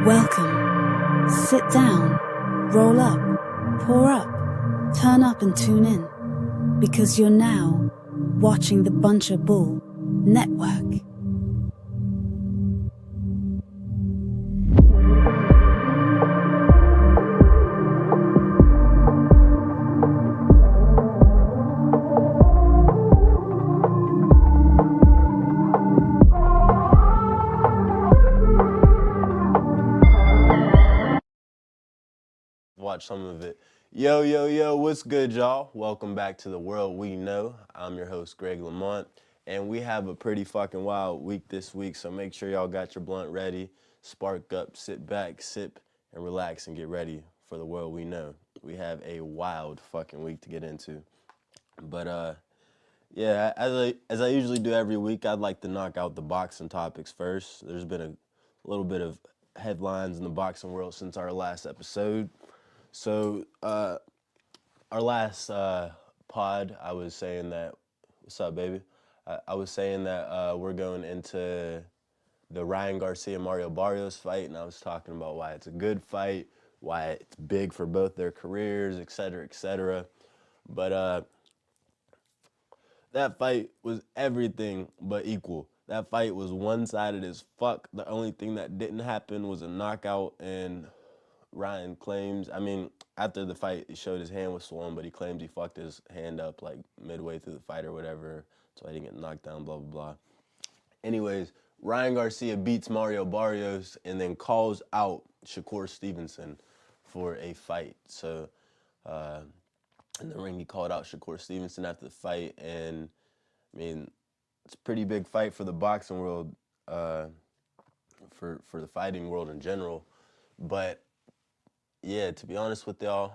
Welcome. Sit down, roll up, pour up, turn up and tune in, because you're now watching the Buncher Bull Network. Watch some of it. Yo, what's good, y'all? Welcome back to The World We Know. I'm your host, Greg Lamont, and we have a pretty fucking wild week this week, so make sure y'all got your blunt ready, spark up, sit back, sip, and relax, and get ready for The World We Know. We have a wild fucking week to get into. But, yeah, as I usually do every week, I'd like to knock out the boxing topics first. There's been a little bit of headlines in the boxing world since our last episode. So, our last pod, I was saying that, what's up, baby? I was saying that we're going into the Ryan Garcia-Mario Barrios fight, and I was talking about why it's a good fight, why it's big for both their careers, et cetera, et cetera. But that fight was everything but equal. That fight was one-sided as fuck. The only thing that didn't happen was a knockout, and Ryan claims, after the fight, he showed his hand was swollen, but he claims he fucked his hand up like midway through the fight or whatever, so he didn't get knocked down, blah, blah, blah. Anyways, Ryan Garcia beats Mario Barrios and then calls out Shakur Stevenson for a fight. So in the ring, he called out Shakur Stevenson after the fight, and it's a pretty big fight for the boxing world, for the fighting world in general. But yeah, to be honest with y'all,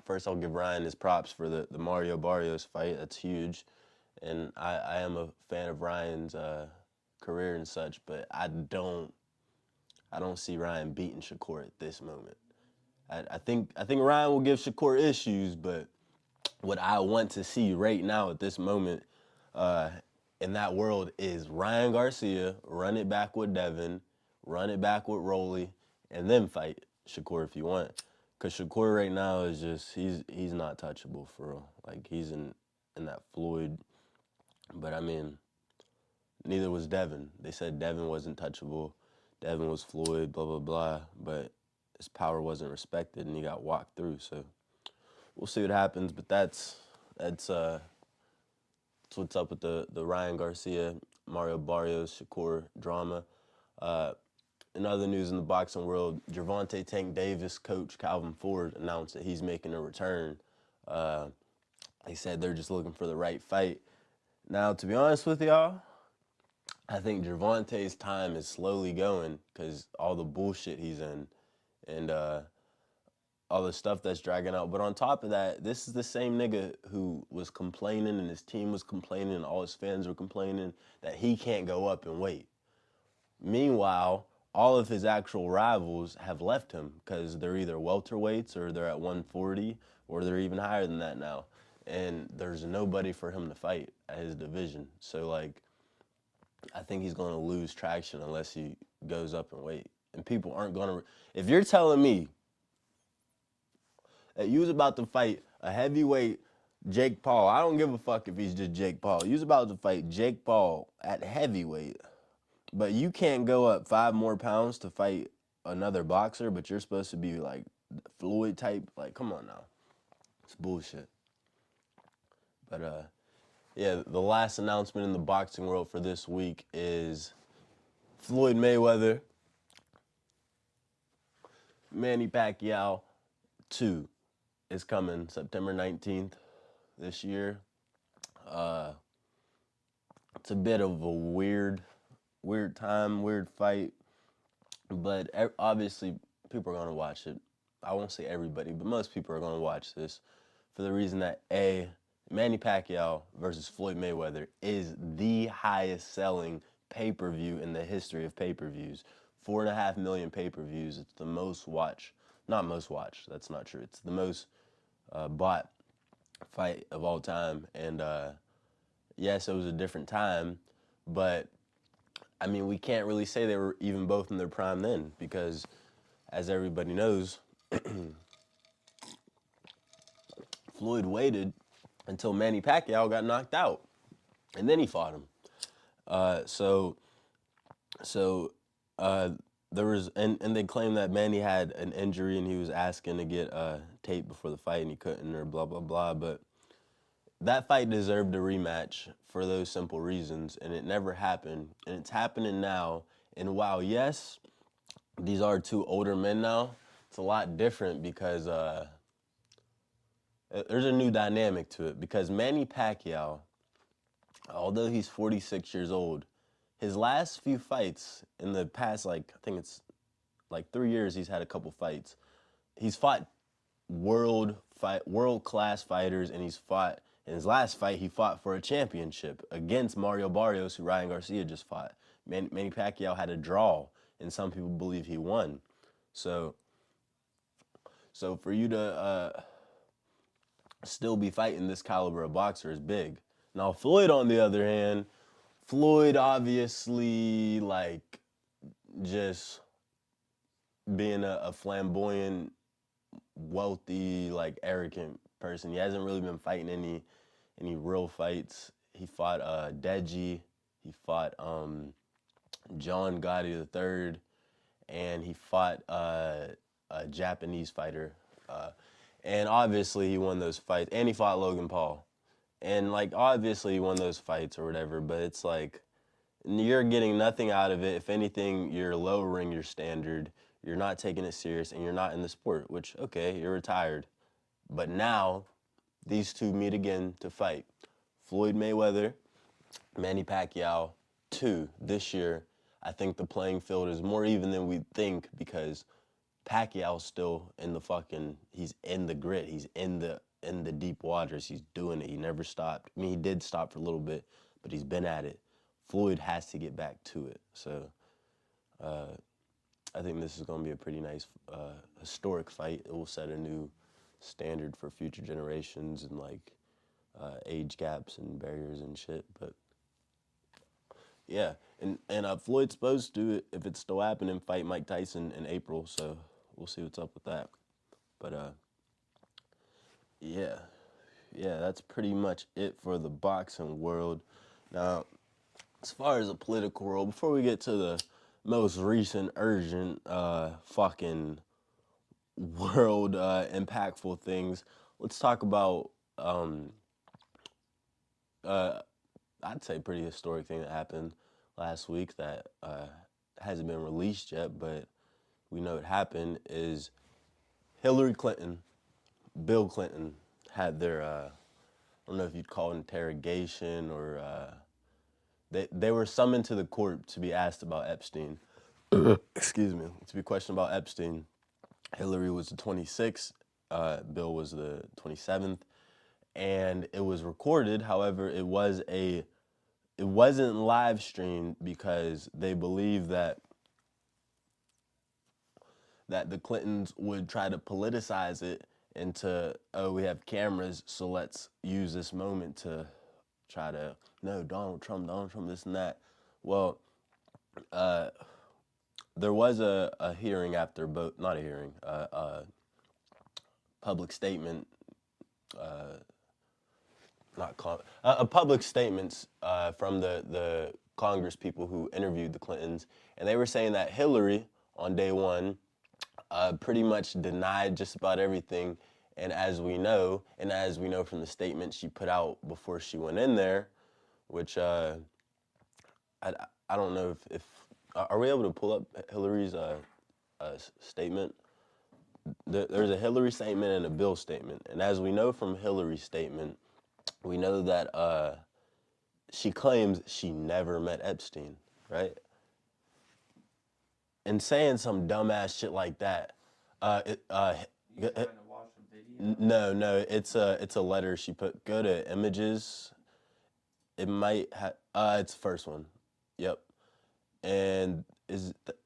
first I'll give Ryan his props for the Mario Barrios fight. That's huge. And I am a fan of Ryan's career and such, but I don't see Ryan beating Shakur at this moment. I think Ryan will give Shakur issues, but what I want to see right now at this moment in that world is Ryan Garcia run it back with Devin, run it back with Rolly, and then fight Shakur if you want. Because Shakur right now is just, he's not touchable for real. Like, he's in that Floyd. But, neither was Devin. They said Devin wasn't touchable. Devin was Floyd, blah, blah, blah. But his power wasn't respected, and he got walked through. So we'll see what happens. But that's what's up with the Ryan Garcia, Mario Barrios, Shakur drama. In other news in the boxing world, Gervonta Tank Davis coach Calvin Ford announced that he's making a return. He said they're just looking for the right fight. Now, to be honest with y'all, I think Gervonta's time is slowly going because all the bullshit he's in and all the stuff that's dragging out. But on top of that, this is the same nigga who was complaining and his team was complaining and all his fans were complaining that he can't go up and wait. Meanwhile, all of his actual rivals have left him because they're either welterweights or they're at 140 or they're even higher than that now. And there's nobody for him to fight at his division. So, I think he's going to lose traction unless he goes up and wait. And people aren't going to... If you're telling me that you was about to fight a heavyweight Jake Paul, I don't give a fuck if he's just Jake Paul. You was about to fight Jake Paul at heavyweight, but you can't go up 5 more pounds to fight another boxer, but you're supposed to be like Floyd type. Like, come on now. It's bullshit. But, yeah, the last announcement in the boxing world for this week is Floyd Mayweather, Manny Pacquiao 2 is coming September 19th this year. It's a bit of a weird time, weird fight, but obviously people are going to watch it. I won't say everybody, but most people are going to watch this for the reason that Manny Pacquiao versus Floyd Mayweather is the highest selling pay-per-view in the history of pay-per-views. 4.5 million pay-per-views. It's the most watched, not most watched, that's not true. It's the most bought fight of all time. And yes, it was a different time, but I mean, we can't really say they were even both in their prime then because, as everybody knows, Floyd waited until Manny Pacquiao got knocked out, and then he fought him. So uh, there was, and they claimed that Manny had an injury and he was asking to get tape before the fight and he couldn't, or blah blah blah. But that fight deserved a rematch for those simple reasons, and it never happened, and it's happening now. And while yes, these are two older men now, it's a lot different because there's a new dynamic to it. Because Manny Pacquiao, although he's 46 years old, his last few fights in the past, like, I think it's like 3 years, he's had a couple fights. He's fought world class fighters, and he's fought, in his last fight, he fought for a championship against Mario Barrios, who Ryan Garcia just fought. Manny Pacquiao had a draw, and some people believe he won. So for you to still be fighting this caliber of boxer is big. Now, Floyd, on the other hand, Floyd obviously, like, just being a flamboyant, wealthy, like, arrogant person. He hasn't really been fighting any real fights. He fought Deji. He fought John Gotti III, and he fought a Japanese fighter. And obviously he won those fights. And he fought Logan Paul. And, like, obviously he won those fights or whatever, but it's like, you're getting nothing out of it. If anything, you're lowering your standard. You're not taking it serious, and you're not in the sport, which, okay, you're retired. But now, these two meet again to fight. Floyd Mayweather, Manny Pacquiao, 2 this year. I think the playing field is more even than we think because Pacquiao's still in the he's in the grit. He's in the deep waters. He's doing it. He never stopped. I mean, he did stop for a little bit, but he's been at it. Floyd has to get back to it. So I think this is going to be a pretty nice, historic fight. It will set a new standard for future generations and, like, age gaps and barriers and shit. But yeah, and Floyd's supposed to, if it's still happening, fight Mike Tyson in April. So we'll see what's up with that. But yeah, that's pretty much it for the boxing world. Now, as far as the political world, before we get to the most recent urgent fucking world impactful things, let's talk about I'd say pretty historic thing that happened last week that hasn't been released yet, but we know it happened, is Hillary Clinton, Bill Clinton had their I don't know if you'd call it interrogation or they were summoned to the court to be asked about Epstein. Excuse me, to be questioned about Epstein. Hillary was the 26th, Bill was the 27th, and it was recorded. However, it wasn't live streamed because they believe that the Clintons would try to politicize it into, oh, we have cameras, so let's use this moment to try to, no, Donald Trump, this and that. Well, there was a hearing after both, not a hearing, public statement, public statements from the Congress people who interviewed the Clintons, and they were saying that Hillary, on day one, pretty much denied just about everything. And as we know from the statement she put out before she went in there, which I don't know if are we able to pull up Hillary's statement? There's a Hillary statement and a Bill statement. And as we know from Hillary's statement, we know that she claims she never met Epstein, right? And saying some dumbass shit like that. No, it's a letter she put. Go to images. It might have. It's the first one. Yep. And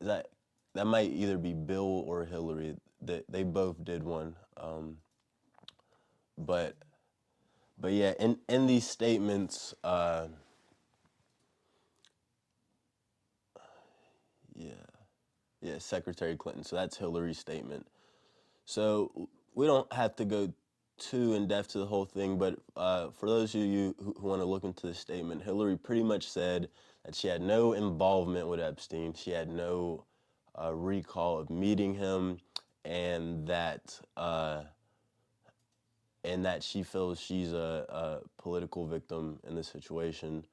that might either be Bill or Hillary. They both did one. But yeah, in these statements, Yeah, Secretary Clinton. So that's Hillary's statement. So we don't have to go too in depth to the whole thing, but for those of you who want to look into the statement, Hillary pretty much said that she had no involvement with Epstein. She had no recall of meeting him, and that she feels she's a political victim in this situation.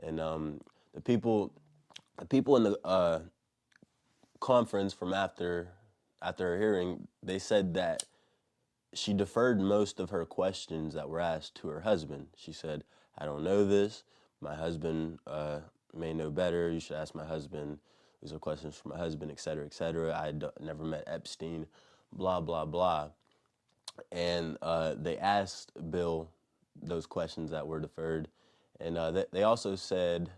And the people in the conference from after her hearing, they said that she deferred most of her questions that were asked to her husband. She said, "I don't know this. My husband may know better. You should ask my husband. These are questions for my husband, et cetera, et cetera. I never met Epstein, blah, blah, blah." And they asked Bill those questions that were deferred. And they also said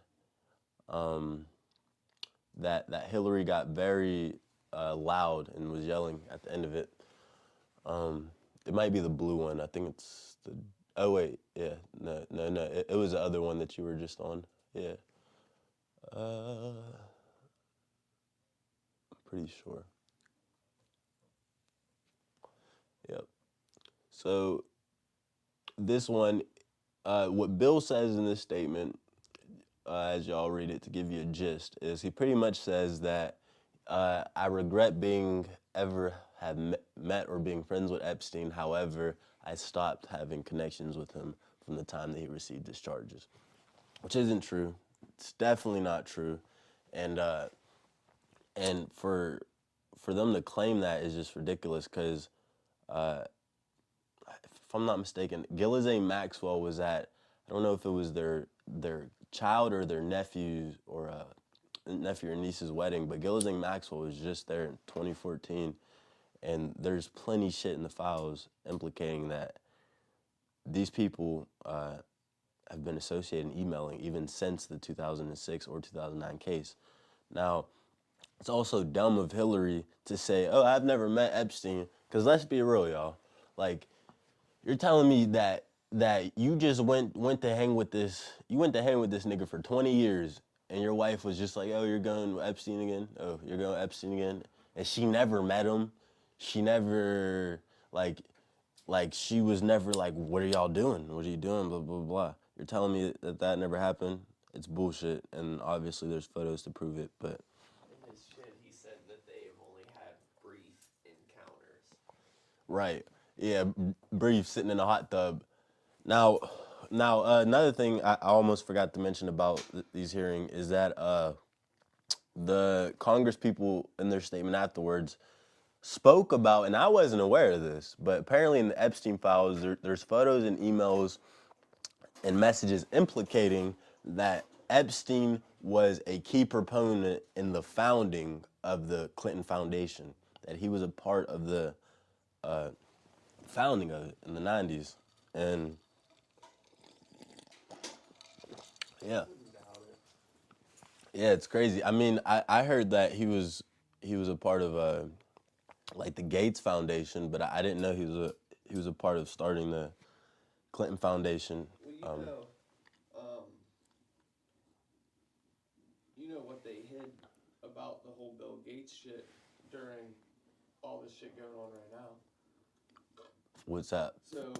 that Hillary got very loud and was yelling at the end of it. It might be the blue one. I think it's the. Oh wait, yeah, no. It was the other one that you were just on. Yeah. I'm pretty sure. Yep. So this one, what Bill says in this statement, as y'all read it to give you a gist, is he pretty much says that I regret being ever have met or being friends with Epstein. However, I stopped having connections with him from the time that he received his charges, which isn't true. It's definitely not true, and for them to claim that is just ridiculous. Because if I'm not mistaken, Ghislaine Maxwell was at, I don't know if it was their child or their nephew or nephew or niece's wedding, but Ghislaine Maxwell was just there in 2014, and there's plenty shit in the files implicating that these people have been associated and emailing even since the 2006 or 2009 case. Now, it's also dumb of Hillary to say, "Oh, I've never met Epstein," because let's be real, y'all. Like, you're telling me that you just went to hang with this nigga for 20 years, and your wife was just like, "Oh, you're going with Epstein again? Oh, you're going with Epstein again?" And she never met him. She never she was never like, "What are y'all doing? What are you doing?" Blah blah blah. You're telling me that never happened? It's bullshit, and obviously there's photos to prove it, but. In his shit, he said that they've only had brief encounters. Right. Yeah, brief sitting in a hot tub. Now, another thing I almost forgot to mention about these hearings is that the Congress people in their statement afterwards spoke about, and I wasn't aware of this, but apparently in the Epstein files, there's photos and emails and messages implicating that Epstein was a key proponent in the founding of the Clinton Foundation, that he was a part of the founding of it in the 90s. And yeah. Yeah, it's crazy. I mean, I heard that he was a part of like the Gates Foundation, but I didn't know he was a part of starting the Clinton Foundation. Well, you know what they hid about the whole Bill Gates shit during all this shit going on right now. What's that? So,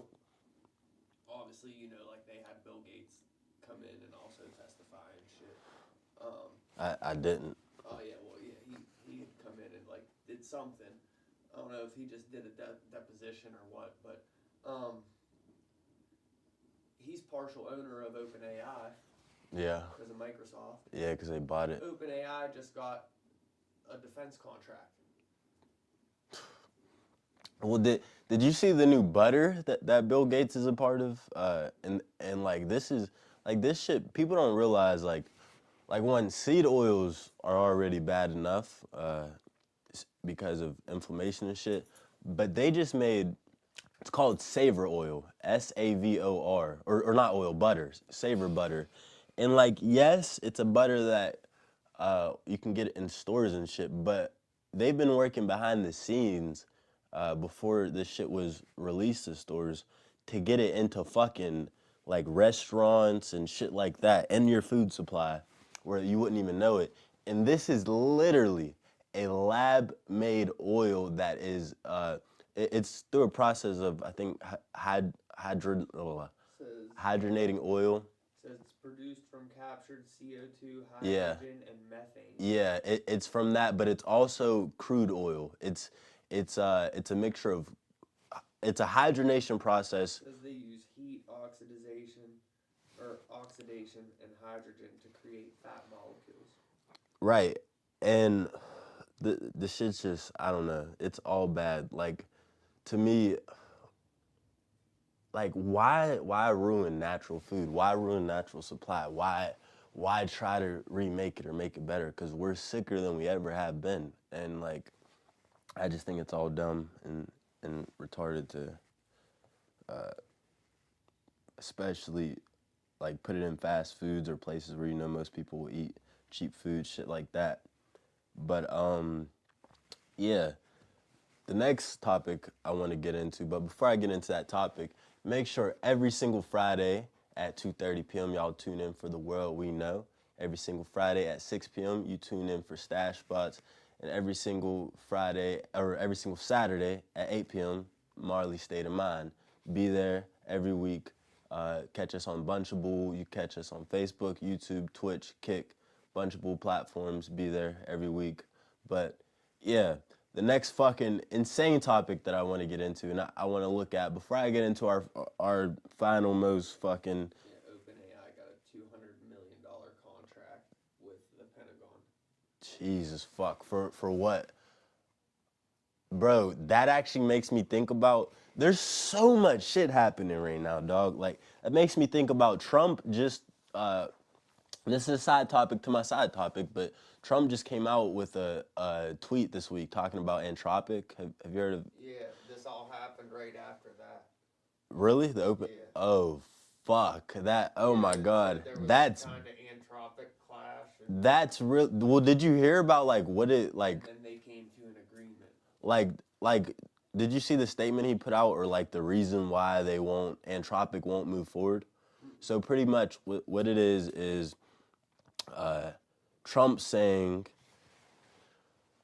obviously, you know, like they had Bill Gates come in and also testify and shit. I didn't. Oh yeah, well yeah, he had come in and like did something. I don't know if he just did a deposition or what, but he's partial owner of OpenAI. Yeah. Because of Microsoft. Yeah, because they bought it. OpenAI just got a defense contract. Well, did you see the new butter that Bill Gates is a part of? And like this shit. People don't realize like when seed oils are already bad enough because of inflammation and shit, but they just made, it's called Savor oil, SAVOR, or not oil, butter, Savor butter, and like yes, it's a butter that you can get it in stores and shit, but they've been working behind the scenes before this shit was released to stores to get it into fucking like restaurants and shit like that in your food supply where you wouldn't even know it. And this is literally a lab-made oil that is, it's through a process of, I think, hydrogenating oil. Says it's produced from captured CO2, Yeah. hydrogen, and methane. Yeah, it's from that, but it's also crude oil. It's a mixture of, it's a hydrogenation process. It says they use heat oxidation and hydrogen to create fat molecules. Right. And the shit's just, I don't know, it's all bad. Like, to me, like, why ruin natural food? Why ruin natural supply? Why try to remake it or make it better? Because we're sicker than we ever have been. And, like, I just think it's all dumb and retarded to, especially, like, put it in fast foods or places where you know most people will eat cheap food, shit like that. But, yeah. The next topic I want to get into, but before I get into that topic, make sure every single Friday at 2:30 p.m. y'all tune in for The World We Know. Every single Friday at 6 p.m. you tune in for Stash Spots, and every single Saturday at 8 p.m. Marley State of Mind. Be there every week. Catch us on Bunchable. You catch us on Facebook, YouTube, Twitch, Kick, Bunchable platforms. Be there every week. But yeah. The next fucking insane topic that I want to get into and I want to look at before I get into our final most fucking... Yeah, OpenAI got a $200 million contract with the Pentagon. Jesus fuck. For what? Bro, that actually makes me think about... There's so much shit happening right now, dog. Like, it makes me think about Trump just... This is a side topic to my side topic, but Trump just came out with a tweet this week talking about Anthropic. Have you heard of? Yeah, this all happened right after that. Really? The open? Yeah. Oh, fuck. That, oh my God. There was That's, kind of Anthropic clash. that's real. Well, did you hear about like what it, like, And then they came to an agreement. like, did you see the statement he put out or like the reason why Anthropic won't move forward? So pretty much what it is Trump saying,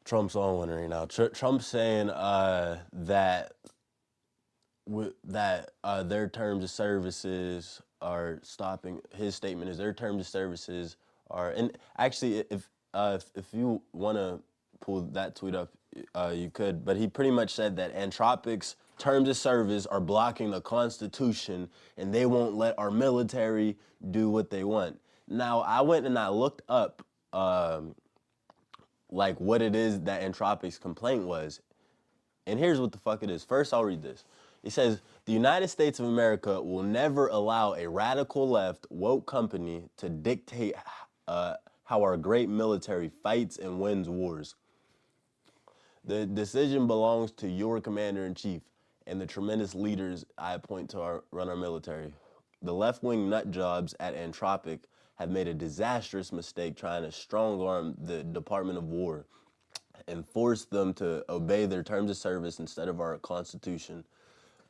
Trump's on one right now. Trump saying that their terms of services are stopping. His statement is their terms of services are, and actually, if you want to pull that tweet up, you could. But he pretty much said that Anthropic's terms of service are blocking the Constitution, and they won't let our military do what they want. Now, I went and I looked up, like, what it is that Anthropic's complaint was. And here's what the fuck it is. First, I'll read this. It says, the United States of America will never allow a radical left woke company to dictate how our great military fights and wins wars. The decision belongs to your commander-in-chief and the tremendous leaders I appoint to run our military. The left-wing nut jobs at Anthropic have made a disastrous mistake trying to strong-arm the Department of War and force them to obey their terms of service instead of our Constitution.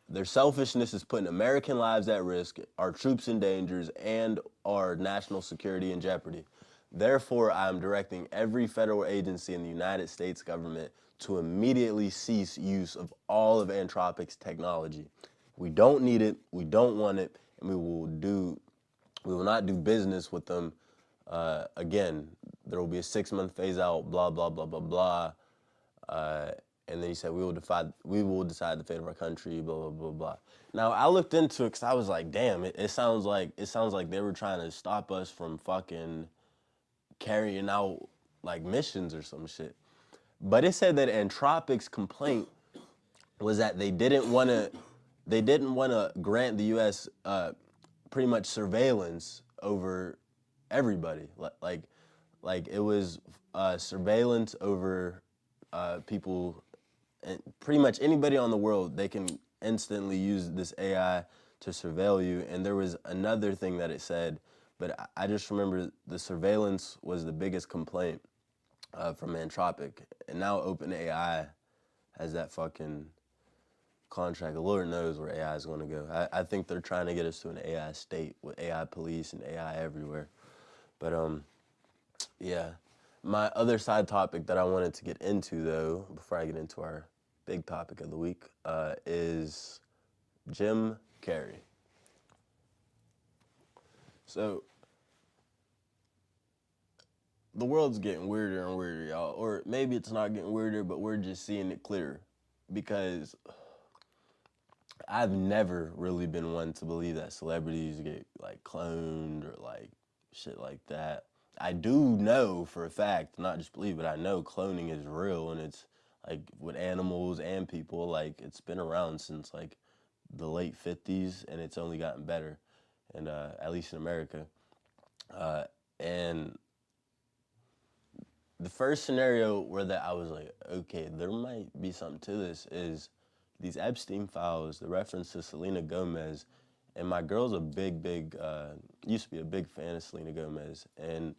Their selfishness is putting American lives at risk, our troops in danger, and our national security in jeopardy. Therefore, I am directing every federal agency in the United States government to immediately cease use of all of Anthropic's technology. We don't need it, we don't want it, and we will not do business with them again. There will be a 6-month phase out, blah, blah, blah, blah, blah. And then he said, we will decide the fate of our country, blah, blah, blah, blah. Now, I looked into it because I was like, damn, it sounds like they were trying to stop us from fucking carrying out, like, missions or some shit. But it said that Anthropic's complaint was that they didn't want to grant the U.S. Pretty much surveillance over everybody. Like it was surveillance over people, and pretty much anybody on the world. They can instantly use this AI to surveil you. And there was another thing that it said, but I just remember the surveillance was the biggest complaint from Anthropic. And now OpenAI has that fucking contract. The Lord knows where AI is going to go. I think they're trying to get us to an AI state with AI police and AI everywhere. But yeah. My other side topic that I wanted to get into, though, before I get into our big topic of the week, is Jim Carrey. So, the world's getting weirder and weirder, y'all. Or maybe it's not getting weirder, but we're just seeing it clearer. Because I've never really been one to believe that celebrities get, like, cloned or, like, shit like that. I do know for a fact, not just believe it, I know cloning is real, and it's, like, with animals and people, like, it's been around since, like, the late 50s, and it's only gotten better, and at least in America. And the first scenario where that I was like, okay, there might be something to this is these Epstein files, the reference to Selena Gomez, and my girl's a used to be a big fan of Selena Gomez, and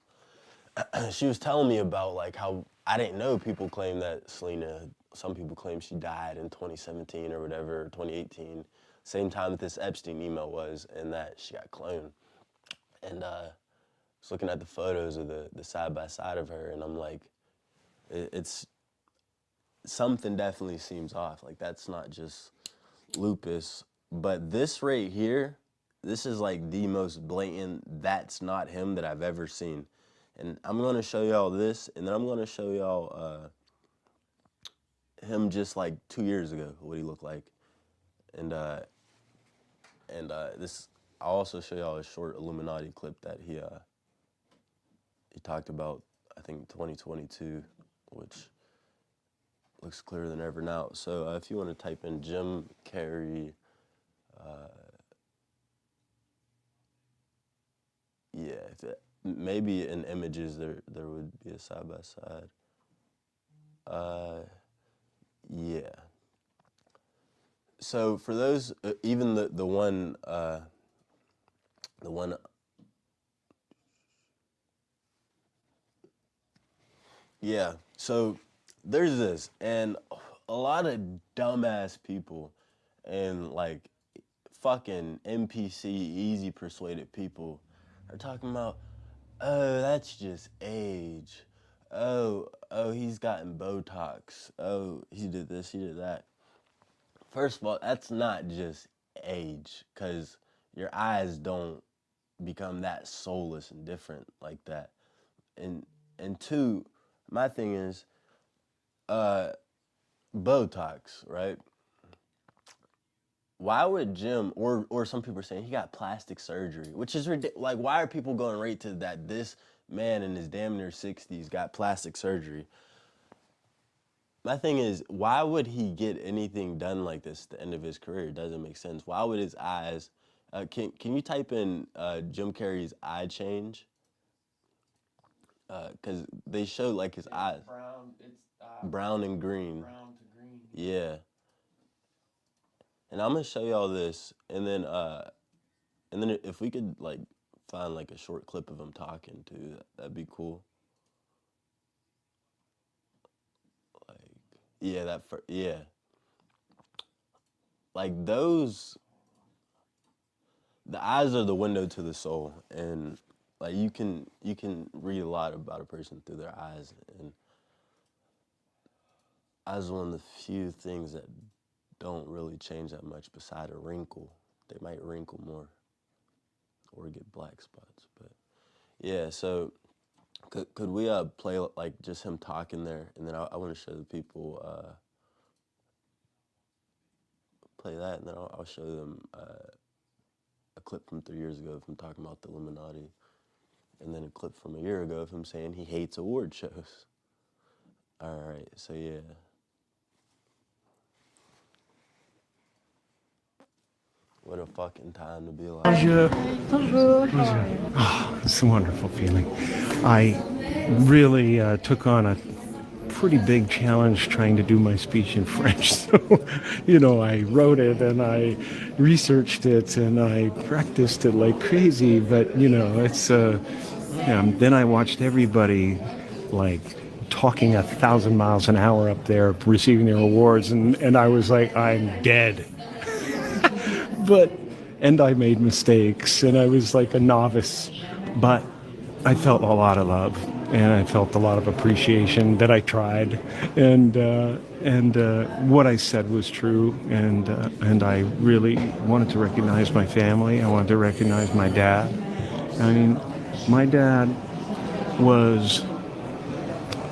she was telling me about like how I didn't know people claim that some people claim she died in 2017 or whatever, 2018, same time that this Epstein email was, and that she got cloned. And I was looking at the photos of the side by side of her, and I'm like, it's something definitely seems off. Like, that's not just lupus, but this right here, this is like the most blatant that's not him that I've ever seen. And I'm gonna show y'all this, and then I'm gonna show y'all him just like 2 years ago, what he looked like. And this, I'll also show y'all a short Illuminati clip that he talked about, I think 2022, which looks clearer than ever now. So if you want to type in Jim Carrey, maybe in images there would be a side by side. Yeah. So for those, even the one. Yeah. So there's this, and a lot of dumbass people, and like fucking NPC, easy persuaded people, are talking about, oh, that's just age. Oh, he's gotten Botox. Oh, he did this, he did that. First of all, that's not just age, because your eyes don't become that soulless and different like that. And two, my thing is, Botox, right? Why would Jim, or some people are saying he got plastic surgery, which is ridiculous. Like, why are people going right to that this man in his damn near 60s got plastic surgery? My thing is, why would he get anything done like this at the end of his career? It doesn't make sense. Why would his eyes, can you type in Jim Carrey's eye change? Because they show like his eyes. Brown and green. Brown to green. Yeah. And I'm gonna show y'all this, and then if we could like find like a short clip of him talking too, that'd be cool. Like, yeah, yeah. Like those, the eyes are the window to the soul, and like you can read a lot about a person through their eyes, and eyes is one of the few things that don't really change that much beside a wrinkle. They might wrinkle more or get black spots, but yeah, so could we play like just him talking there, and then I want to show the people play that, and then I'll show them a clip from 3 years ago of him talking about the Illuminati, and then a clip from a year ago of him saying he hates award shows. All right, so yeah. What a fucking time to be alive. Bonjour. Bonjour. Oh, it's a wonderful feeling. I really took on a pretty big challenge trying to do my speech in French. So, I wrote it and I researched it and I practiced it like crazy. But, it's, then I watched everybody like talking 1,000 miles an hour up there receiving their awards. And I was like, I'm dead. And I made mistakes, and I was like a novice, but I felt a lot of love. and I felt a lot of appreciation that I tried, and what I said was true, and I really wanted to recognize my family. I wanted to recognize my dad. I mean, my dad was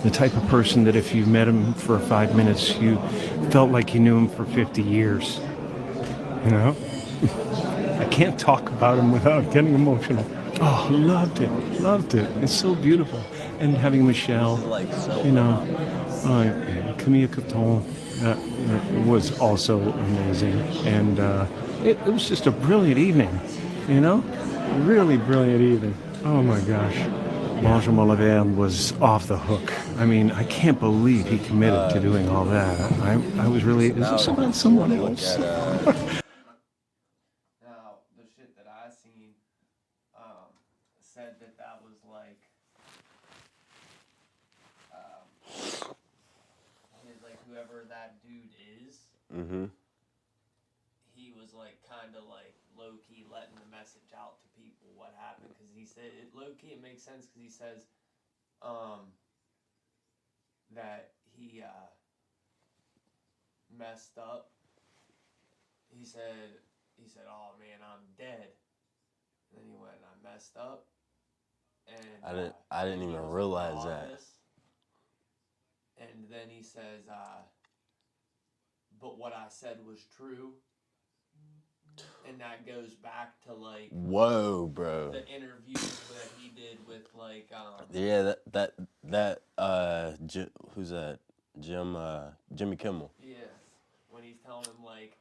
the type of person that if you met him for 5 minutes, you felt like you knew him for 50 years. You know? I can't talk about him without getting emotional. Oh, loved it. It's so beautiful. And having Michelle, you know, Camille Coton, that was also amazing. And it was just a brilliant evening, you know? Really brilliant evening. Oh my gosh. Benjamin Laverne was off the hook. I mean, I can't believe he committed to doing all that. I was really, is this about someone else? Now, the shit that I seen said that was like, whoever that dude is, he was like kind of like low-key letting the message out to people what happened, because he said, low-key it makes sense, because he says that he messed up. He said, oh man, I'm dead. And then he went, I messed up. And I didn't even realize that. And then he says, but what I said was true. And that goes back to like, whoa, bro, the interviews that he did with like yeah, who's that? Jimmy Kimmel. Yeah, when he's telling him like,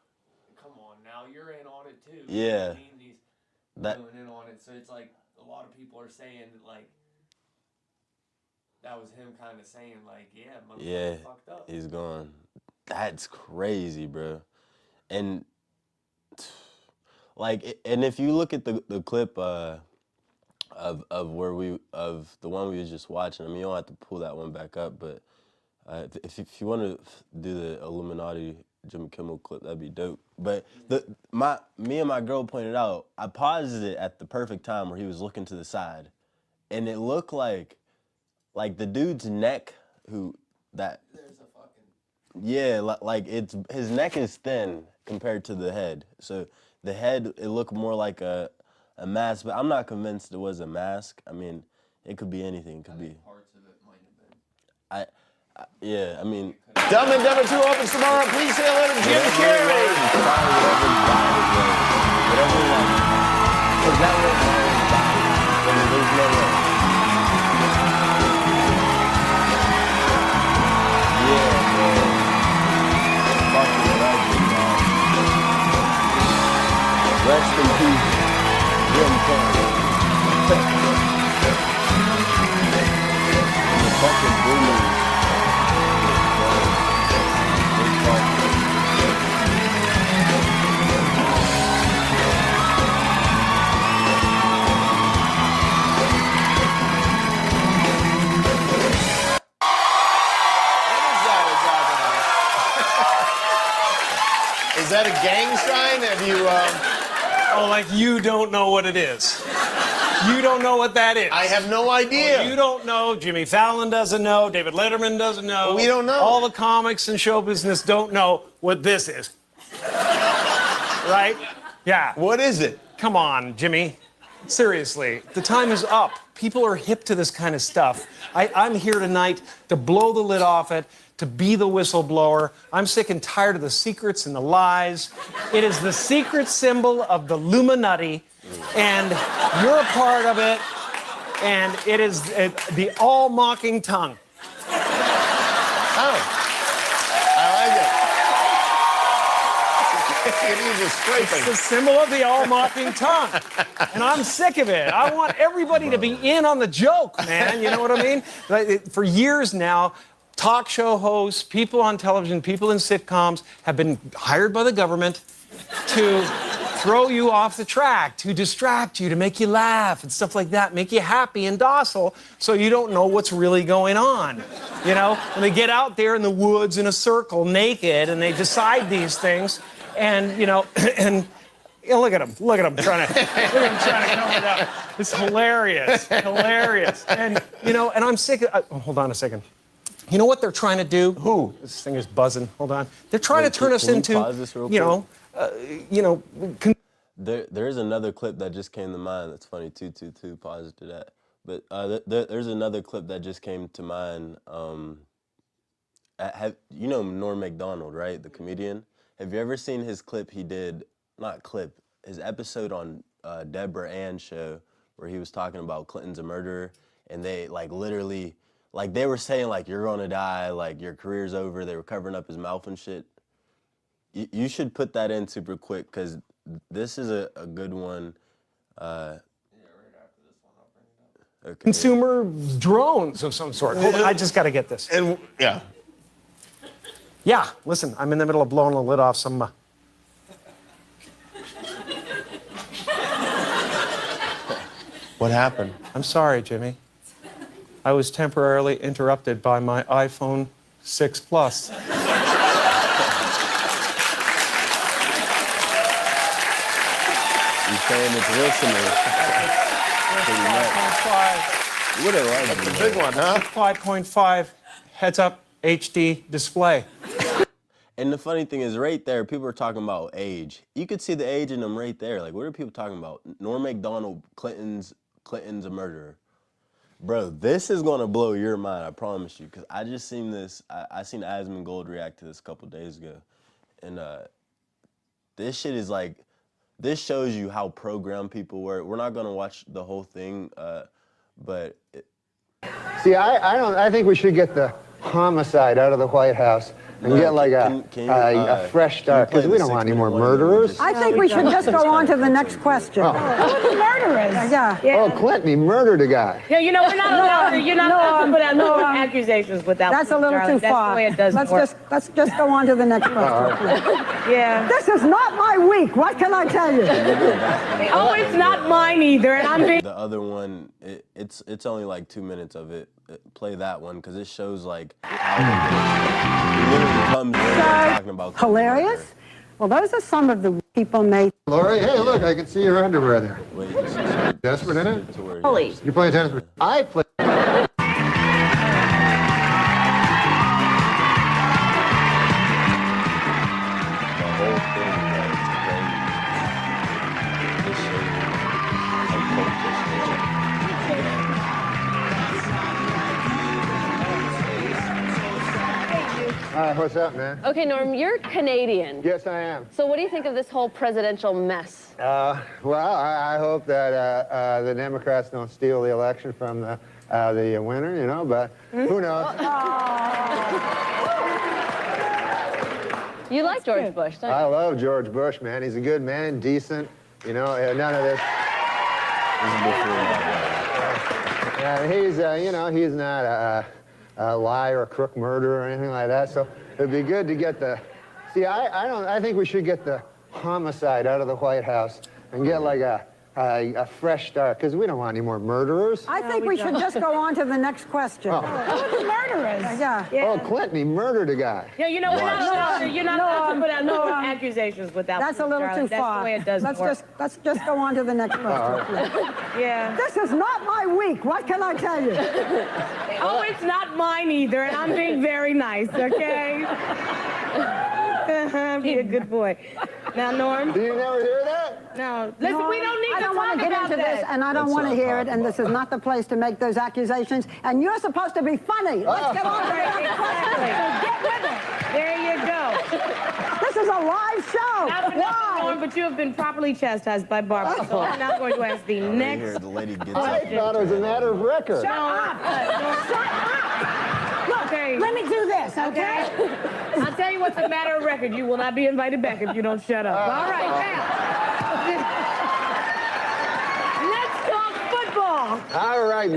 come on now, you're in on it too. Yeah. You know what I mean? He's going in on it. So it's like a lot of people are saying that like that was him kind of saying like, yeah, motherfucker fucked up. He's gone. That's crazy, bro. And like, and if you look at the clip of the one we was just watching, I mean, you don't have to pull that one back up, but if you want to do the Illuminati Jimmy Kimmel clip, that'd be dope. But me and my girl pointed out, I paused it at the perfect time where he was looking to the side, and it looked like the dude's neck, There's a fucking... Yeah, like his neck is thin compared to the head. So the head, it looked more like a mask, but I'm not convinced it was a mask. I mean, it could be anything. It could be. Parts of it might have been. Yeah, I mean. Dumb and Dumber 2 opens tomorrow. Please say hello to Jim Carrey. Whatever, because that was Myers' body. I mean, there's no way. Yeah, man. Fucking legend, man. Rest in peace, Jim Carrey. The fucking boomers. Is that a gang sign? Have you, Oh, like you don't know what it is. You don't know what that is. I have no idea. You don't know. Jimmy Fallon doesn't know. David Letterman doesn't know. We don't know. All the comics and show business don't know what this is. Right? Yeah. What is it? Come on, Jimmy. Seriously, the time is up. People are hip to this kind of stuff. I'm here tonight to blow the lid off it, to be the whistleblower. I'm sick and tired of the secrets and the lies. It is the secret symbol of the Illuminati, and you're a part of it, and it is the all-mocking tongue. Oh, I like it. It needs a scraping. It's the symbol of the all-mocking tongue. And I'm sick of it. I want everybody to be in on the joke, man. You know what I mean? Like, for years now, talk show hosts, people on television, people in sitcoms have been hired by the government to throw you off the track, to distract you, to make you laugh and stuff like that, make you happy and docile so you don't know what's really going on. You know, when they get out there in the woods in a circle naked and they decide these things, and, you know, and Yeah, look at him trying to come it up. It's hilarious. And, and I'm sick of, hold on a second. You know what they're trying to do? Who? This thing is buzzing. Hold on. They're trying to turn us can you into, pause this real quick? There's another clip that just came to mind. That's funny. 222. Pause to that. But there's another clip that just came to mind. Norm Macdonald, right? The comedian. Have you ever seen his clip he did? Not clip. His episode on Deborah Ann's show where he was talking about Clinton's a murderer, and they literally. They were saying, you're gonna die, your career's over. They were covering up his mouth and shit. You should put that in super quick, because this is a good one. Yeah, right after this one, I'll bring it up. Okay. consumer drones of some sort. Hold on, I just got to get this. And yeah. Yeah, listen, I'm in the middle of blowing the lid off some... What happened? I'm sorry, Jimmy. I was temporarily interrupted by my iPhone 6 Plus. You're saying it's listening. Pretty much. 5.5. What a life. The big one, huh? 5.5 heads-up HD display. And the funny thing is, right there, people are talking about age. You could see the age in them right there. What are people talking about? Norm Macdonald, Clinton's a murderer. Bro, this is gonna blow your mind, I promise you. Cause I just seen this. I seen Asmongold react to this a couple days ago, and this shit is this shows you how programmed people were. We're not gonna watch the whole thing, but. See, I think we should get the homicide out of the White House and get a fresh start, because we don't want any more murderers. I think we should just go on to the next question. Who's murderers? Yeah. Oh, Clinton, he murdered a guy. Yeah, we're not allowed to. You're not allowed to put out no accusations without. That's a little too far. That's the way it does work. Let's just go on to the next question. Yeah. This is not my week. What can I tell you? Oh, it's not mine either, and I'm being. The other one, it's only 2 minutes of it. Play that one, because it shows how he literally comes in talking about Hilarious? Well, those are some of the people made. Lori, hey, look, I can see your underwear there. Wait, Desperate in it? Holy. You're playing tennis with... I play... The whole thing, it's crazy. This shows you how close this is. All right, what's up, man? Okay, Norm, you're Canadian. Yes, I am. So what do you think of this whole presidential mess? Well, I hope that the Democrats don't steal the election from the winner, but who knows? You like George Bush, don't you? I love George Bush, man. He's a good man, decent, none of this. He's not a liar, a crook, murderer, or anything like that. So it'd be good to get the. See, I think we should get the homicide out of the White House and get a fresh start, because we don't want any more murderers. I think we should just go on to the next question. Who's murderers? Yeah. Oh, Clinton, he murdered a guy. Yeah, we're not allowed to. You're not allowed to put out no accusations without. That's a little too far. That's the way it does work. Let's just go on to the next question. Yeah. This is not my week. What can I tell you? Oh, it's not mine either, and I'm being very nice, okay? Be a good boy. Now, Norm. Did you never hear that? No. Listen, we don't need I to don't talk want to get about into this, and I don't want to hear it, and this is not the place to make those accusations, and you're supposed to be funny. Let's get on to the next question. So get with it. There you go. This is a live show. Not for nothing, Why? Norm, but you have been properly chastised by Barbara. So I'm not going to ask the Here, next. the lady gets I up. thought it was a matter of record. Shut up. Look, Okay. let me do this, okay? I'll tell you what's a matter of record. You will not be invited back if you don't shut up. All right, now. Let's talk football. All right,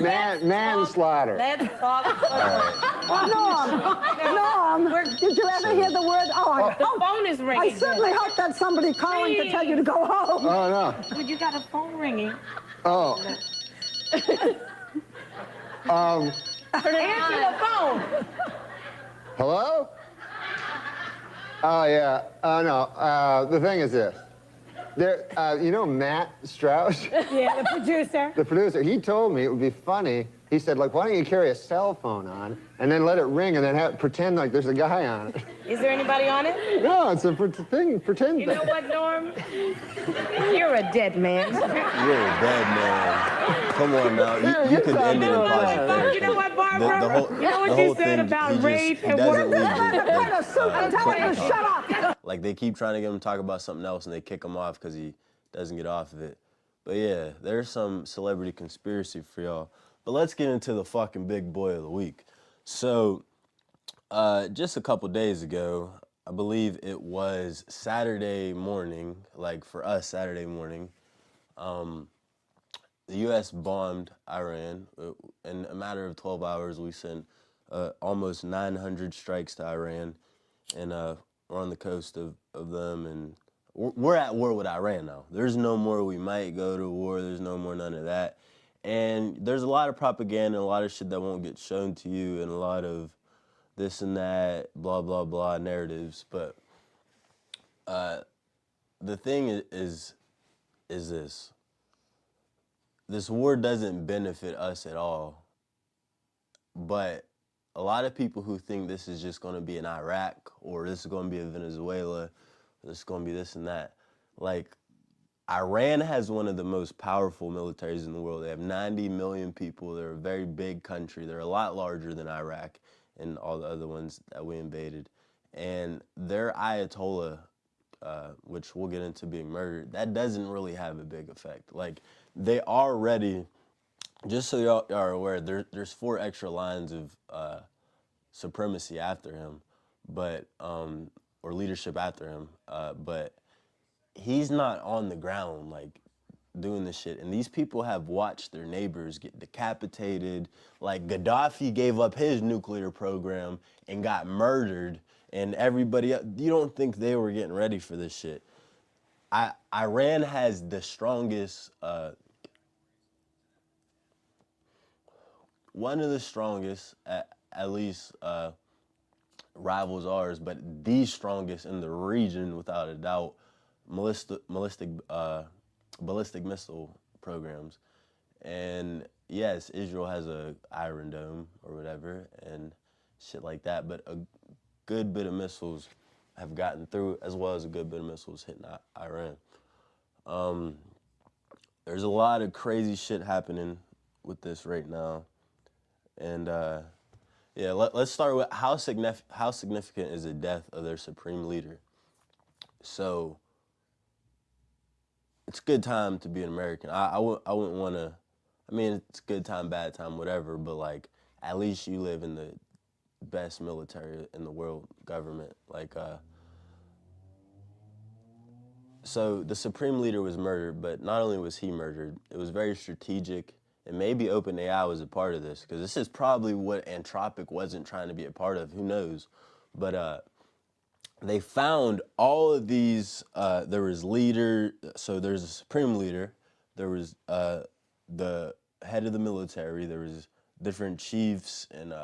manslaughter. Let's talk football. Norm, did you ever hear the word? The phone is ringing. I certainly hope that's somebody calling to tell you to go home. Oh, no. Well, you got a phone ringing. Oh. Answer the phone. Hello? Oh, yeah. Oh, no. The thing is this. You know Matt Strauss? Yeah, the producer. The producer, he told me it would be funny. He said, like, why don't you carry a cell phone on and then let it ring and then pretend like there's a guy on it? Is there anybody on it? No, it's a thing. Pretend. You know what, Norm? You're a dead man. You're a dead man. Come on now. You could end it in positive therapy. You know what, Barbara? The whole, you know what the whole you said thing, about he rape and doesn't what? leave Tell him to shut up. Like, they keep trying to get him to talk about something else, and they kick him off because he doesn't get off of it. But yeah, there's some celebrity conspiracy for y'all. But let's get into the fucking big boy of the week. So, just a couple days ago, I believe it was Saturday morning, like for us, Saturday morning, the U.S. bombed Iran. In a matter of 12 hours, we sent almost 900 strikes to Iran, and we're on the coast of them, and we're at war with Iran now. There's no more we might go to war. There's no more none of that. And there's a lot of propaganda and a lot of shit that won't get shown to you and a lot of this and that, blah, blah, blah narratives. But the thing is this. This war doesn't benefit us at all. But a lot of people who think this is just going to be in Iraq or this is going to be in Venezuela, this is going to be this and that, like, Iran has one of the most powerful militaries in the world. They have 90 million people. They're a very big country. They're a lot larger than Iraq and all the other ones that we invaded. And their Ayatollah, which we'll get into being murdered, that doesn't really have a big effect. Like, they already, just so y'all are aware, there's 4 extra lines of supremacy after him, but or leadership after him, but he's not on the ground, like, doing this shit. And these people have watched their neighbors get decapitated. Like, Gaddafi gave up his nuclear program and got murdered. And everybody else, you don't think they were getting ready for this shit. Iran has the strongest, one of the strongest, at least rivals ours, but the strongest in the region, without a doubt, ballistic missile programs. And yes, Israel has a Iron Dome or whatever and shit like that, but a good bit of missiles have gotten through, as well as a good bit of missiles hitting Iran. There's a lot of crazy shit happening with this right now. And yeah, let's start with how significant is the death of their supreme leader. So, it's a good time to be an American. I wouldn't want to, I mean, it's good time, bad time, whatever, but, like, at least you live in the best military in the world, government. Like, so the supreme leader was murdered, but not only was he murdered, it was very strategic, and maybe OpenAI was a part of this, because this is probably what Anthropic wasn't trying to be a part of, who knows, but they found all of these, there was so there's a supreme leader, there was the head of the military, there was different chiefs and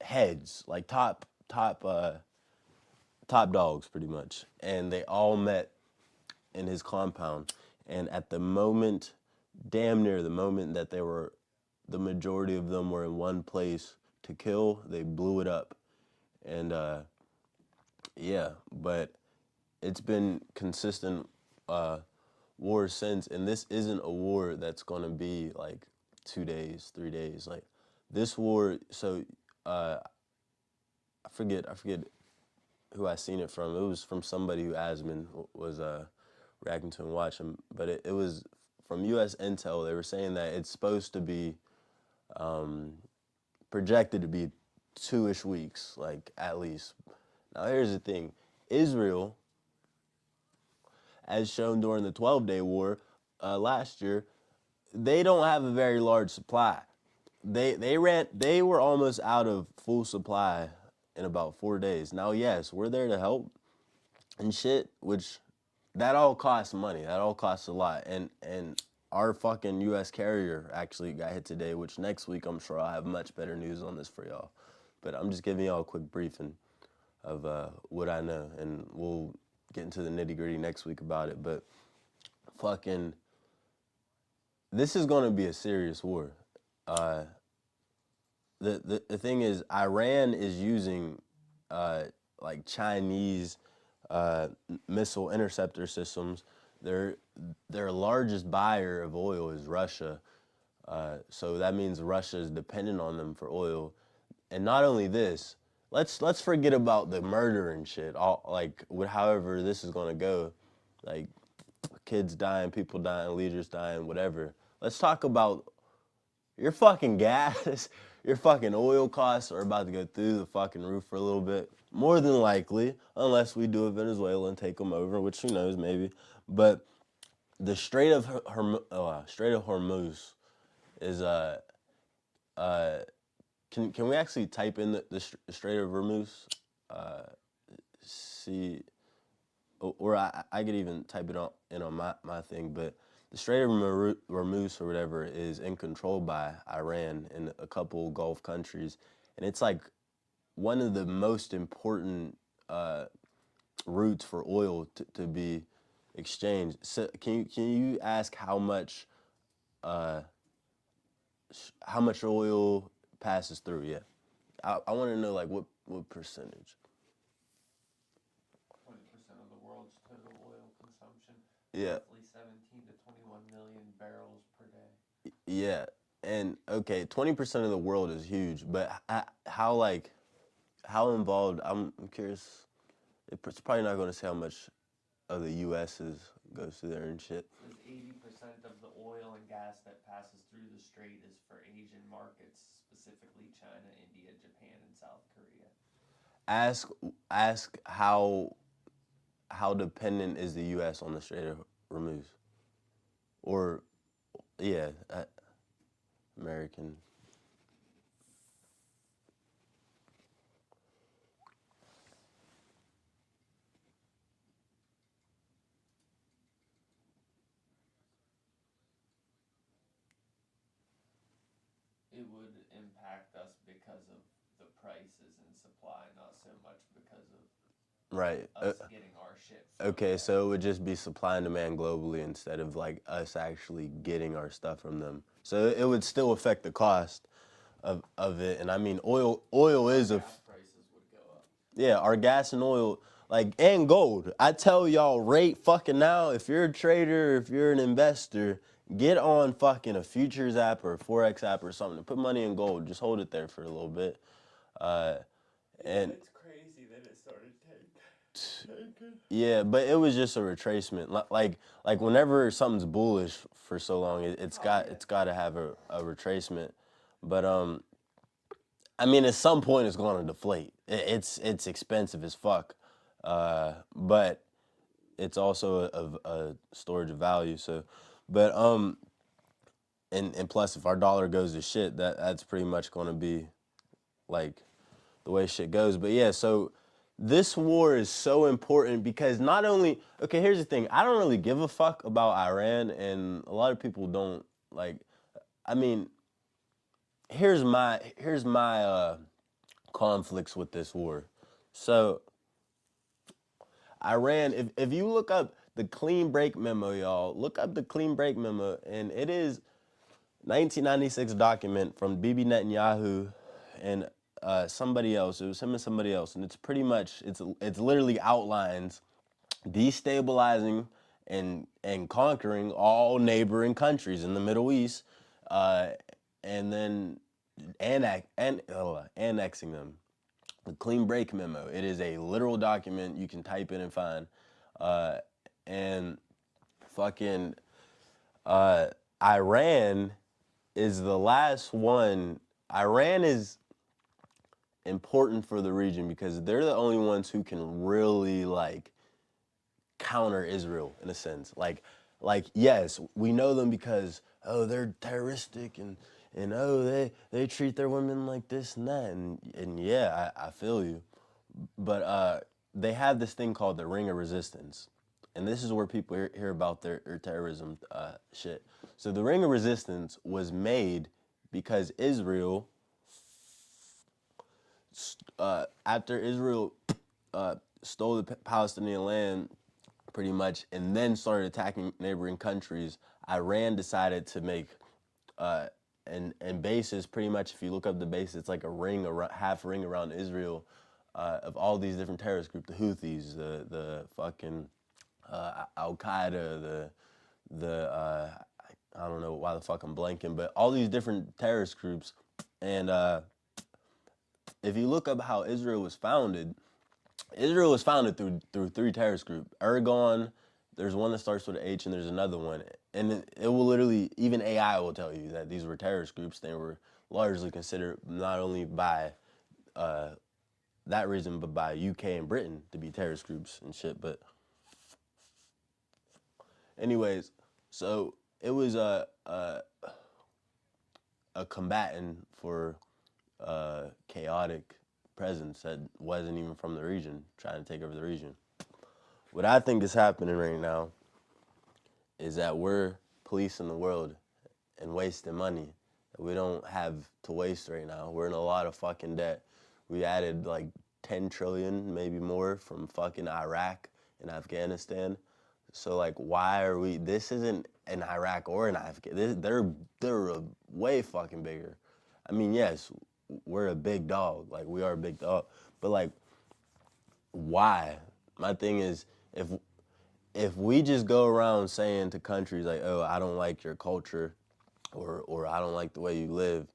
heads, like top dogs pretty much, and they all met in his compound. And at the moment, damn near the moment that the majority of them were in one place to kill, they blew it up. And yeah, but it's been consistent wars since, and this isn't a war that's gonna be like 2 days, 3 days. Like, this war, so I forget who I seen it from. It was from somebody who Asman was reacting to and watching, but it was from U.S. Intel. They were saying that it's supposed to be projected to be 2-ish weeks, like, at least. Now, here's the thing. Israel, as shown during the 12-day war last year, they don't have a very large supply. They were almost out of full supply in about 4 days. Now, yes, we're there to help and shit, which that all costs money. That all costs a lot. And our fucking U.S. carrier actually got hit today, which next week I'm sure I'll have much better news on this for y'all. But I'm just giving y'all a quick briefing of what I know, and we'll get into the nitty-gritty next week about it. But fucking, this is going to be a serious war. The thing is, Iran is using like Chinese missile interceptor systems. Their largest buyer of oil is Russia. So that means Russia is dependent on them for oil. And not only this, let's forget about the murder and shit. However this is gonna go, like kids dying, people dying, leaders dying, whatever. Let's talk about your fucking gas, your fucking oil costs are about to go through the fucking roof for a little bit. More than likely, unless we do a Venezuela and take them over, which who knows, maybe. But the Strait of Hormuz is can we actually type in the Strait of Hormuz? See, or I could even type it on my thing, but the Strait of Hormuz or whatever is in control by Iran and a couple Gulf countries, and it's like one of the most important routes for oil to be exchanged. So can you ask how much oil passes through? Yeah, I want to know like what percentage. 20% of the world's total oil consumption. Yeah. Roughly 17 to 21 million barrels per day. Yeah, and okay, 20% of the world is huge, but how involved? I'm curious. It's probably not going to say how much of the U.S. goes through there and shit. It says 80% of the oil and gas that passes through the strait is for Asian markets, specifically China, India, Japan, and South Korea. Ask how dependent is the U.S. on the Strait of Hormuz? Or, yeah, American. It would impact us because of the prices and supply, not so much because of Right. us getting our shit. Okay, so it would just be supply and demand globally instead of like us actually getting our stuff from them. So it would still affect the cost of it. And I mean, oil is gas prices would go up. Yeah, our gas and oil, like, and gold. I tell y'all right fucking now, if you're a trader, if you're an investor, get on fucking a futures app or a Forex app or something. Put money in gold. Just hold it there for a little bit. And it's crazy that it started taking. yeah, but it was just a retracement. Like whenever something's bullish for so long, it's got to have a retracement. But I mean, at some point it's going to deflate. It's expensive as fuck, but it's also a storage of value. So, but and plus, if our dollar goes to shit, that's pretty much going to be like the way shit goes. But yeah, so this war is so important because not only, okay, here's the thing. I don't really give a fuck about Iran, and a lot of people don't. Like, I mean, here's my conflicts with this war. So Iran, if you look up the clean break memo, y'all, look up the clean break memo, and it is 1996 document from Bibi Netanyahu and somebody else. It was him and somebody else, and it's pretty much it's literally outlines destabilizing and conquering all neighboring countries in the Middle East, and then annexing them. The clean break memo. It is a literal document you can type in and find, and fucking Iran is the last one. Iran is important for the region because they're the only ones who can really like counter Israel in a sense. Like yes, we know them because they're terroristic and they treat their women like this and that and yeah, I feel you. But they have this thing called the Ring of Resistance. And this is where people hear about their terrorism shit. So the Ring of Resistance was made because Israel, after Israel stole the Palestinian land, pretty much, and then started attacking neighboring countries. Iran decided to make and bases, pretty much, if you look up the base, it's like a ring, half ring around Israel, of all these different terrorist groups, the Houthis, the fucking Al Qaeda, the I don't know why the fuck I'm blanking, but all these different terrorist groups. And if you look up how Israel was founded through three terrorist groups. Ergon, there's one that starts with an H, and there's another one. And it will literally, even AI will tell you that these were terrorist groups. They were largely considered not only by that reason, but by UK and Britain to be terrorist groups and shit. But anyways, so it was a combatant for chaotic presence that wasn't even from the region, trying to take over the region. What I think is happening right now is that we're policing the world and wasting money that we don't have to waste right now. We're in a lot of fucking debt. We added like 10 trillion, maybe more, from fucking Iraq and Afghanistan. So like, why are we? This isn't in Iraq or in Afghanistan. They're way fucking bigger. I mean, yes, we're a big dog. Like, we are a big dog. But like, why? My thing is, if we just go around saying to countries like, oh, I don't like your culture, or I don't like the way you live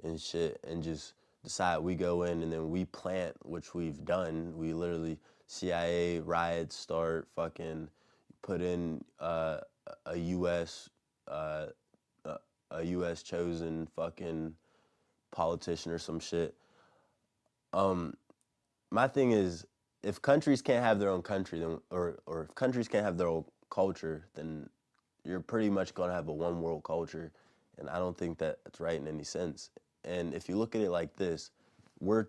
and shit, and just decide we go in and then we plant, which we've done. We literally, CIA riots start, fucking put in a U.S. Chosen fucking politician or some shit. My thing is, if countries can't have their own country, then, or if countries can't have their own culture, then you're pretty much gonna have a one world culture, and I don't think that it's right in any sense. And if you look at it like this, we're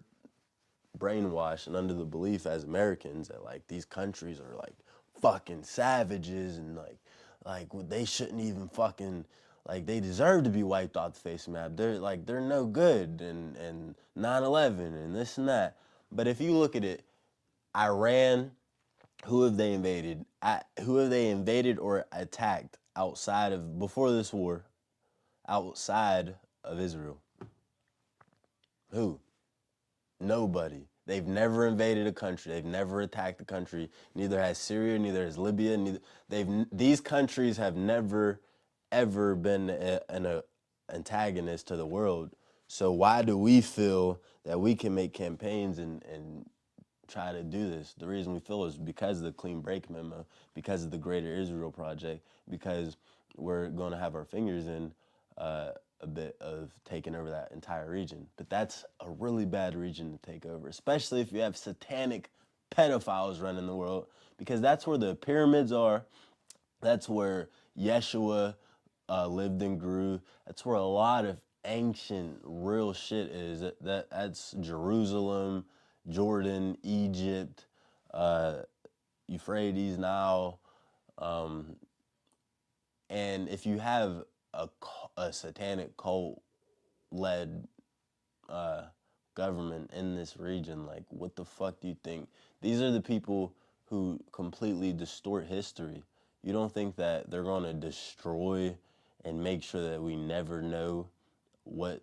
brainwashed and under the belief as Americans that like these countries are like fucking savages, and like they shouldn't even fucking, like, they deserve to be wiped off the face of the map. They're no good, and 9/11 and this and that. But if you look at it, Iran, who have they invaded? Who have they invaded or attacked outside of, before this war, outside of Israel? Who? Nobody. They've never invaded a country. They've never attacked a country. Neither has Syria, neither has Libya. These countries have never, ever been an antagonist to the world. So why do we feel that we can make campaigns and try to do this? The reason we feel is because of the Clean Break Memo, because of the Greater Israel Project, because we're going to have our fingers in a bit of taking over that entire region. But that's a really bad region to take over, especially if you have satanic pedophiles running the world, because that's where the pyramids are. That's where Yeshua lived and grew. That's where a lot of ancient, real shit is. That's Jerusalem, Jordan, Egypt, Euphrates, Nile. And if you have a satanic cult-led government in this region, like, what the fuck do you think? These are the people who completely distort history. You don't think that they're going to destroy and make sure that we never know what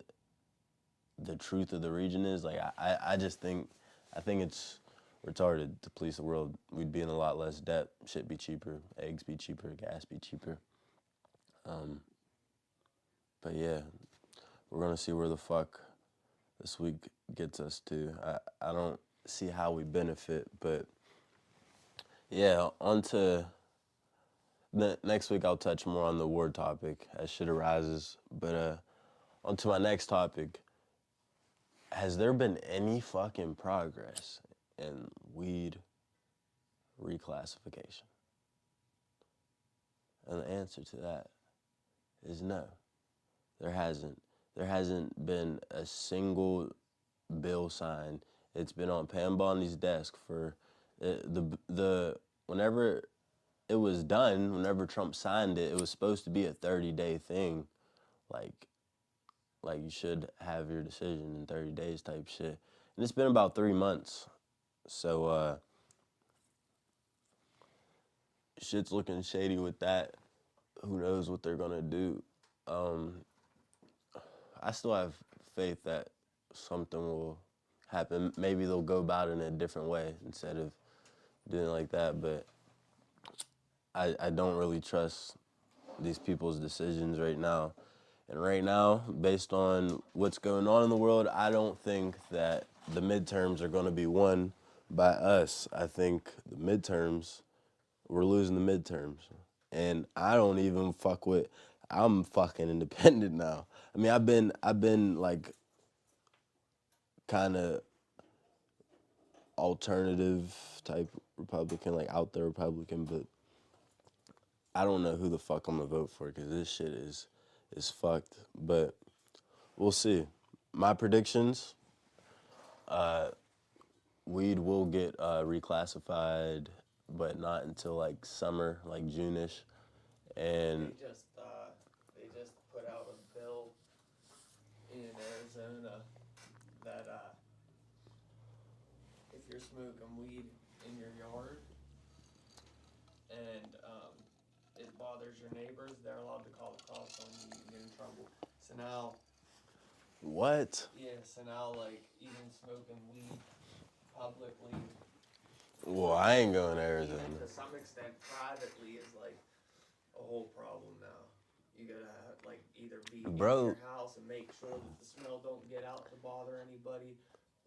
the truth of the region is? Like, I think it's retarded to police the world. We'd be in a lot less debt. Shit be cheaper. Eggs be cheaper. Gas be cheaper. But yeah, we're gonna see where the fuck this week gets us to. I don't see how we benefit, but yeah, on to next week. I'll touch more on the war topic as shit arises. But on to my next topic. Has there been any fucking progress in weed reclassification? And the answer to that is no. There hasn't. There hasn't been a single bill signed. It's been on Pam Bondi's desk for whenever it was done, whenever Trump signed it, it was supposed to be a 30-day thing. Like you should have your decision in 30 days type shit. And it's been about 3 months. So shit's looking shady with that. Who knows what they're gonna do? I still have faith that something will happen. Maybe they'll go about it in a different way instead of doing it like that, but I don't really trust these people's decisions right now. And right now, based on what's going on in the world, I don't think that the midterms are going to be won by us. I think the midterms, we're losing the midterms. And I don't even fuck with, I'm fucking independent now. I mean, I've been like kind of alternative type Republican, like out there Republican, but I don't know who the fuck I'm gonna vote for because this shit is fucked. But we'll see. My predictions: weed will get reclassified, but not until like summer, like June-ish. And They just put out a bill in Arizona that if you're smoking weed in your yard and it bothers your neighbors, they're allowed to call the cops on you and get in trouble. So now, what? yeah, so now like even smoking weed publicly, Well, I ain't going to Arizona. even to some extent privately, is like a whole problem now. You gotta like either be in your house and make sure that the smell don't get out to bother anybody,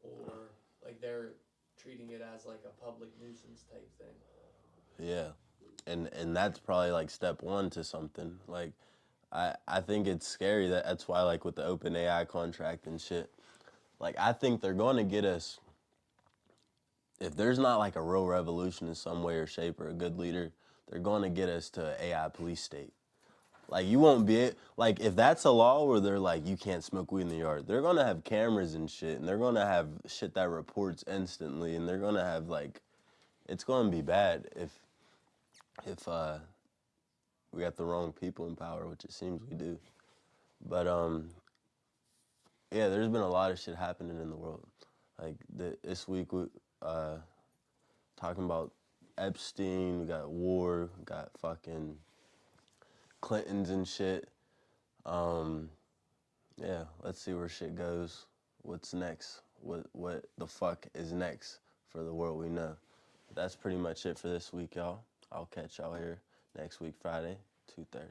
or like they're treating it as like a public nuisance type thing. Yeah. And that's probably like step one to something. Like I think it's scary that's why like with the open AI contract and shit, like I think they're going to get us, if there's not like a real revolution in some way or shape or a good leader, they're going to get us to an AI police state. Like you won't be, like if that's a law where they're like, you can't smoke weed in the yard, they're going to have cameras and shit, and they're going to have shit that reports instantly, and they're going to have like, it's going to be bad if we got the wrong people in power, which it seems we do. But yeah, there's been a lot of shit happening in the world. Like this week, we talking about Epstein, we got war, we got fucking Clintons and shit. Yeah, let's see where shit goes. What's next? What the fuck is next for the world we know? That's pretty much it for this week, y'all. I'll catch y'all here next week, Friday, 2:30.